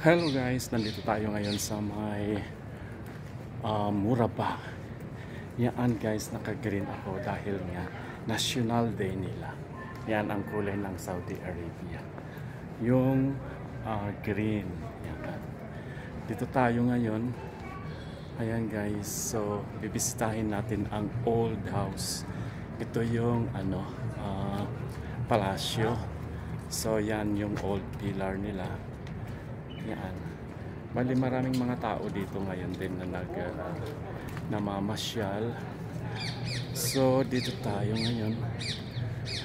Hello guys, nandito tayo ngayon sa may Murabak. Yan guys, naka-green ako dahil nga National Day nila. Yan ang kulay ng Saudi Arabia. Yung green. Yan. Dito tayo ngayon. Ayan guys, so bibisitahin natin ang old house. Ito yung palasyo. So yan yung old pillar nila. Yan. Bali maraming mga tao dito ngayon din na namamasyal. So dito tayo ngayon.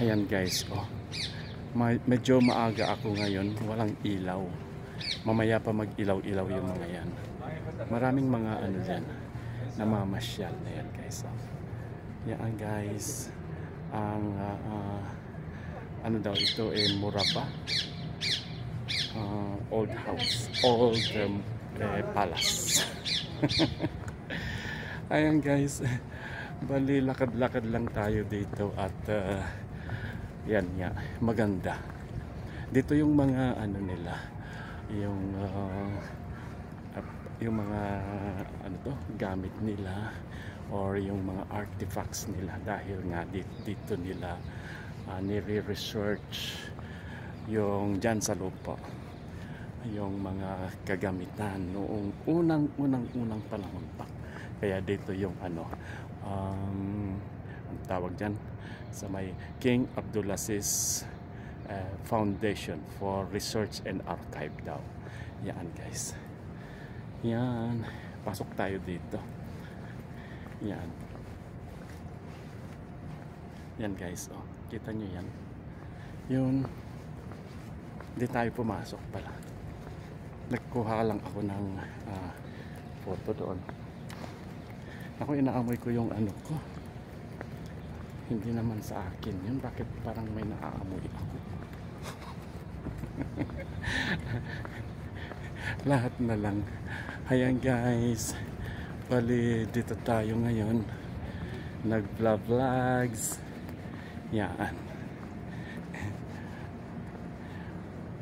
Ayan guys, oh. Medyo maaga ako ngayon, walang ilaw. Mamaya pa mag-ilaw-ilaw yung mga yan. Maraming mga dyan, namamasyal na yan guys. Oh. Yan guys. Ang daw ito Murabak. Old house, old palace. Ayan guys, bali lakad-lakad lang tayo dito at yan nga, maganda. Dito yung mga nila, yung mga gamit nila or yung mga artifacts nila dahil nga dito nila nire-research yung dyan sa lupa yung mga kagamitan noong unang panahon pa. Kaya dito yung ang tawag dyan sa may King Abdulaziz Foundation for Research and Archive daw. Yan guys, yan, pasok tayo dito. Yan guys, oh, kita nyo yan, yun. Hindi tayo pumasok pala. Nagkuha lang ako ng photo doon. Ako, inaamoy ko yung ko. Hindi naman sa akin yun. Bakit parang may naaamoy ako? Lahat na lang. Ayan guys, bali dito tayo ngayon. Nag-vlogs. Yan.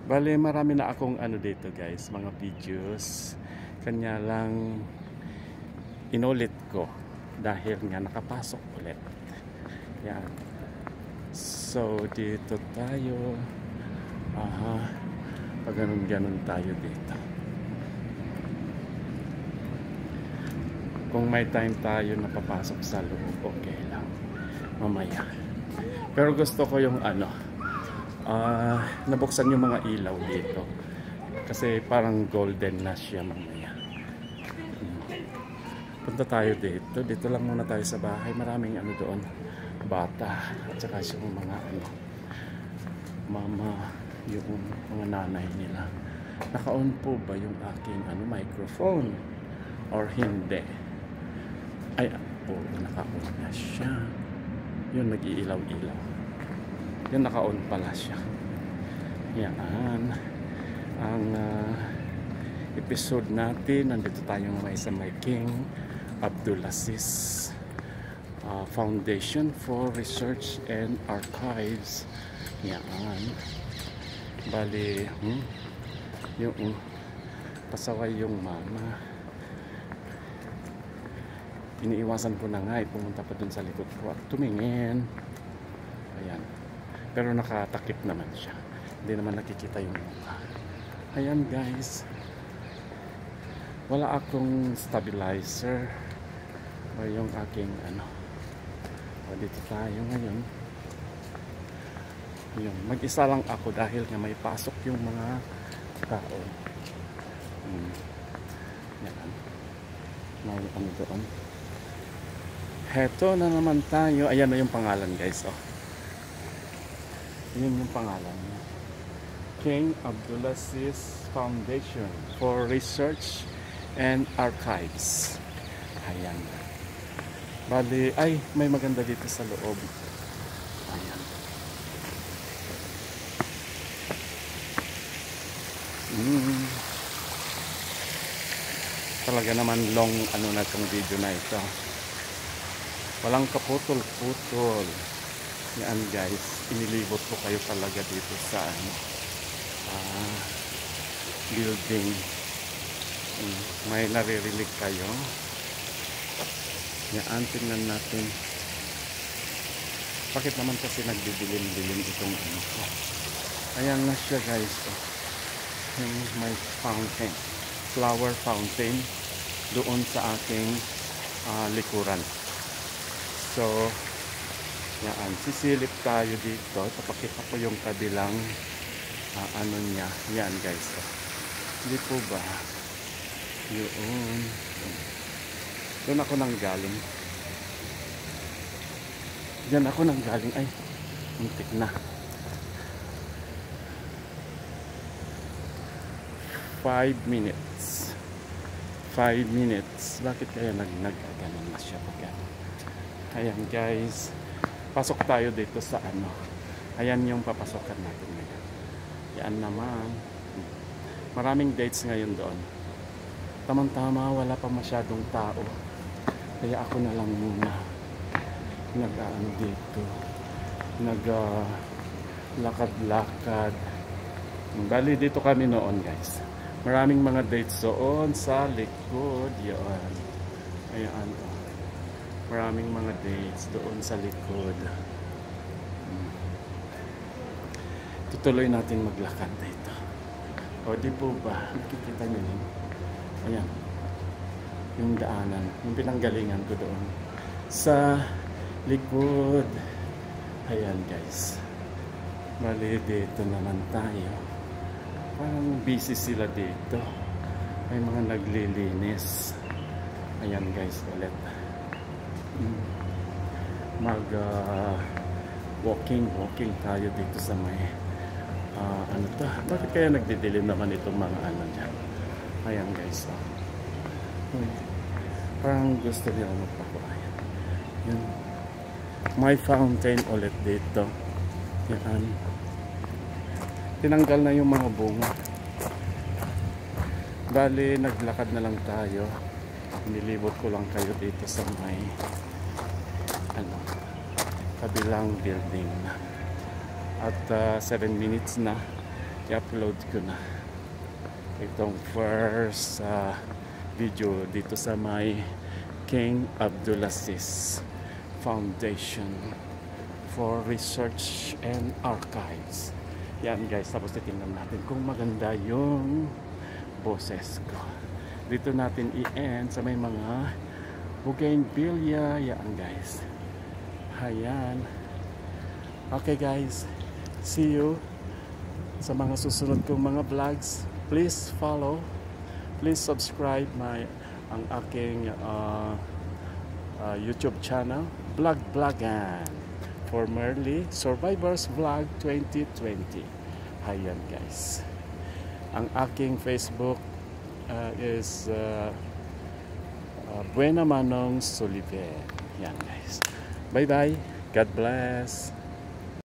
Bale, marami na akong dito guys, mga videos. Kanya lang inulit ko dahil nga nakapasok ulit. Yan. So dito tayo. Pag ganun tayo dito. Kung may time tayo na papasok sa loob, okay lang. Mamaya. Pero gusto ko yung nabuksan yung mga ilaw dito kasi parang golden na siya mamaya. Punta tayo dito lang muna tayo sa bahay. Maraming doon, bata at saka yung mga mama, yung mga nanay nila. Naka-on po ba yung aking microphone or hindi? Ay po, naka-on na siya. Yun, nag-iilaw-ilaw. Yan, naka-on pala siya. Yan ang episode natin. Nandito tayo sa may King Abdulaziz Foundation for Research and Archives. Yan. Bali yung pasaway yung mama. Iniiwasan ko na nga pumunta pa dun sa likod ko at tumingin. Ayan. Pero nakatakip naman siya. Hindi naman nakikita yung mukha. Ayan guys. Wala akong stabilizer. O yung aking O dito tayo ngayon. Yun. Mag-isa lang ako dahil nga may pasok yung mga tao. Yan. May doon. Heto na naman tayo. Ayan na yung pangalan guys. Oh. Yun yung pangalan niya. King Abdulaziz Foundation for Research and Archives. Ayan. Bali, ay, may maganda dito sa loob. Ayan. Talaga naman long na itong video na ito. Walang kaputol-putol. Yan guys, inilibot ko kayo talaga dito sa building. May naririnig kayo. Yan, tingnan natin. Bakit naman kasi nagdidilim-dilim itong ano ko? Ayan na siya guys. Yung may fountain. Flower fountain. Doon sa aking likuran. So, yan. Sisilip tayo dito. Papakita ko yung kabilang ano niya. Yan guys. Hindi po ba? Yun. Doon ako nang galing. Diyan ako nang galing. Ay, muntik na. 5 minutes. 5 minutes. Bakit kaya nag-ganon na siya pag ano? Ayan guys. Pasok tayo dito sa ano. Ayan yung papasokan natin ngayon. Yan naman. Maraming dates ngayon doon. Tamang-tama, wala pa masyadong tao. Kaya ako na lang muna nag-ano dito. Lakad-lakad. Bali dito kami noon guys. Maraming mga dates doon sa likod. Yan. Ayan. Maraming mga dates doon sa likod. Tutuloy natin maglakad dito. O di po ba? Nakikita nyo yun? Ayan. Yung daanan. Yung pinanggalingan ko doon. Sa likod. Ayan guys. Bali dito naman tayo. Parang busy sila dito. May mga naglilinis. Ayan guys ulit. Walking tayo dito sa may ano to? Bakit kaya nagdidilim naman itong mga ano dyan? Ayan guys. Parang gusto nila magpakuayan. Yun. May fountain ulit dito. Yan. Tinanggal na yung mga bunga. Bali, naglakad na lang tayo. Nilibot ko lang kayo dito sa may ano, kabilang building. At 7 minutes na i-upload ko na itong first video dito sa may King Abdulaziz Foundation for Research and Archives. Yan guys, tapos titingnan natin kung maganda yung boses ko. Dito natin i-end sa may mga bougainvillea. Yan guys. Ayan. Okay guys, see you sa mga susunod kong mga vlogs. Please follow, please subscribe ang aking YouTube channel, Vlog-Vlogan, formerly Survivors Vlog 2020. Ayan guys. Ang aking Facebook is Buena Manong Soliver. Yan guys. Bye bye. God bless.